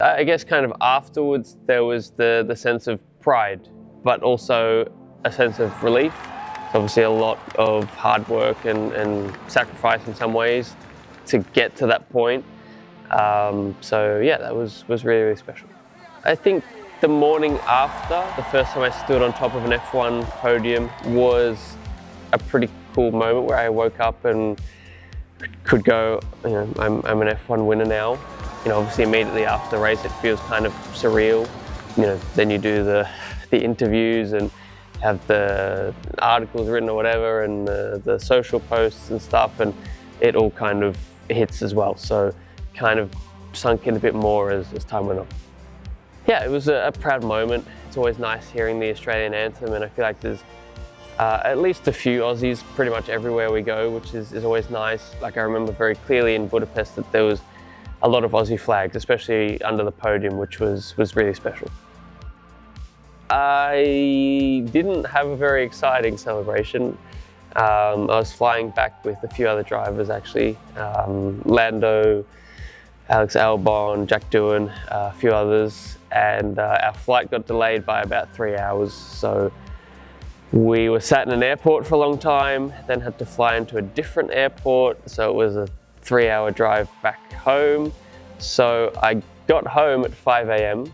I guess kind of afterwards there was the sense of pride, but also a sense of relief. It's obviously a lot of hard work and sacrifice in some ways to get to that point. So yeah, that was really, really special. I think the morning after, the first time I stood on top of an F1 podium was a pretty cool moment where I woke up and could go, you know, I'm an F1 winner now. You know, obviously immediately after the race it feels kind of surreal. You know, then you do the interviews and have the articles written or whatever, and the social posts and stuff, and it all kind of hits as well. So kind of sunk in a bit more as time went on. Yeah, it was a proud moment. It's always nice hearing the Australian anthem, and I feel like there's at least a few Aussies pretty much everywhere we go, which is always nice. Like I remember very clearly in Budapest that there was a lot of Aussie flags, especially under the podium, which was really special. I didn't have a very exciting celebration. I was flying back with a few other drivers actually. Lando, Alex Albon, Jack Doohan, a few others, and our flight got delayed by about 3 hours. So we were sat in an airport for a long time, then had to fly into a different airport. So it was a 3-hour drive back home. So I got home at 5 a.m.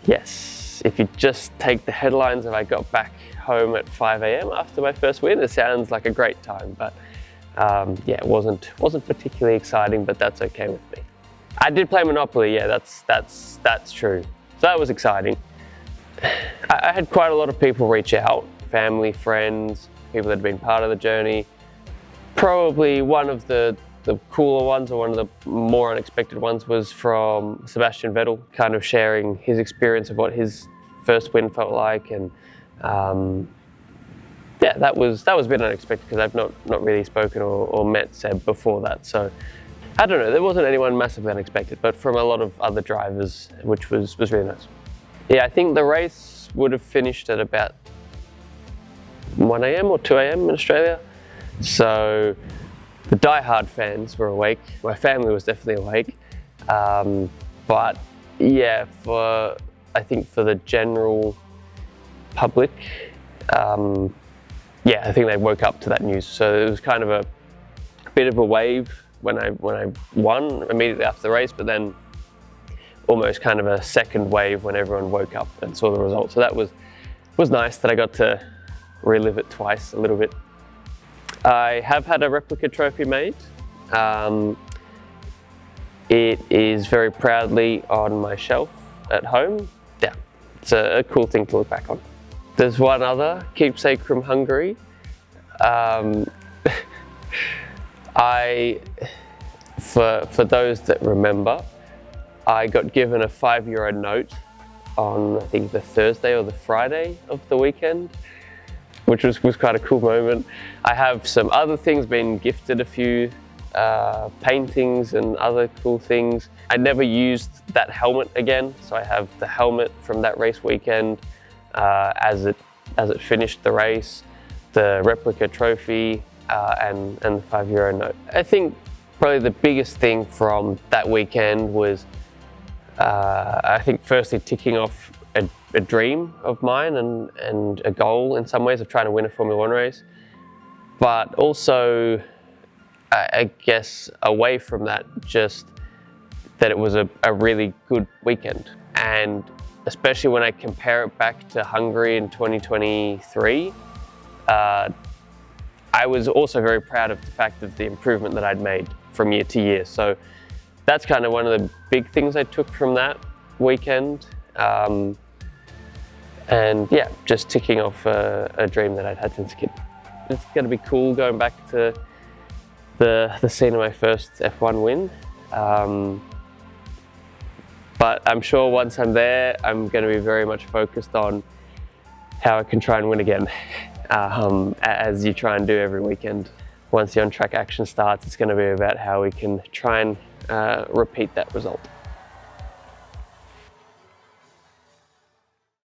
Yes, if you just take the headlines of I got back home at 5 a.m. after my first win, it sounds like a great time, but yeah, it wasn't particularly exciting, but that's okay with me. I did play Monopoly, yeah, that's true. So that was exciting. I had quite a lot of people reach out, family, friends, people that had been part of the journey. Probably one of the cooler ones, or one of the more unexpected ones, was from Sebastian Vettel, kind of sharing his experience of what his first win felt like, and yeah, that was a bit unexpected because I've not really spoken or met Seb before that. So I don't know, there wasn't anyone massively unexpected, but from a lot of other drivers, which was really nice. Yeah, I think the race would have finished at about 1 a.m. or 2 a.m. in Australia. So the die-hard fans were awake. My family was definitely awake. But yeah, I think for the general public, yeah, I think they woke up to that news. So it was kind of a bit of a wave when I won immediately after the race, but then almost kind of a second wave when everyone woke up and saw the result. So that was nice that I got to relive it twice a little bit. I have had a replica trophy made. It is very proudly on my shelf at home. Yeah, it's a cool thing to look back on. There's one other keepsake from Hungary. For those that remember, I got given a €5 note on, I think, the Thursday or the Friday of the weekend, which was quite a cool moment. I have some other things, been gifted a few paintings and other cool things. I never used that helmet again, so I have the helmet from that race weekend as it finished the race, the replica trophy, and the €5 note. I think probably the biggest thing from that weekend was, I think firstly ticking off a dream of mine and a goal in some ways of trying to win a Formula One race, but also I guess away from that, just that it was a really good weekend. And especially when I compare it back to Hungary in 2023, I was also very proud of the fact of the improvement that I'd made from year to year. So that's kind of one of the big things I took from that weekend. And yeah, just ticking off a dream that I'd had since a kid. It's going to be cool going back to the scene of my first F1 win. But I'm sure once I'm there, I'm going to be very much focused on how I can try and win again, as you try and do every weekend. Once the on-track action starts, it's going to be about how we can try and repeat that result.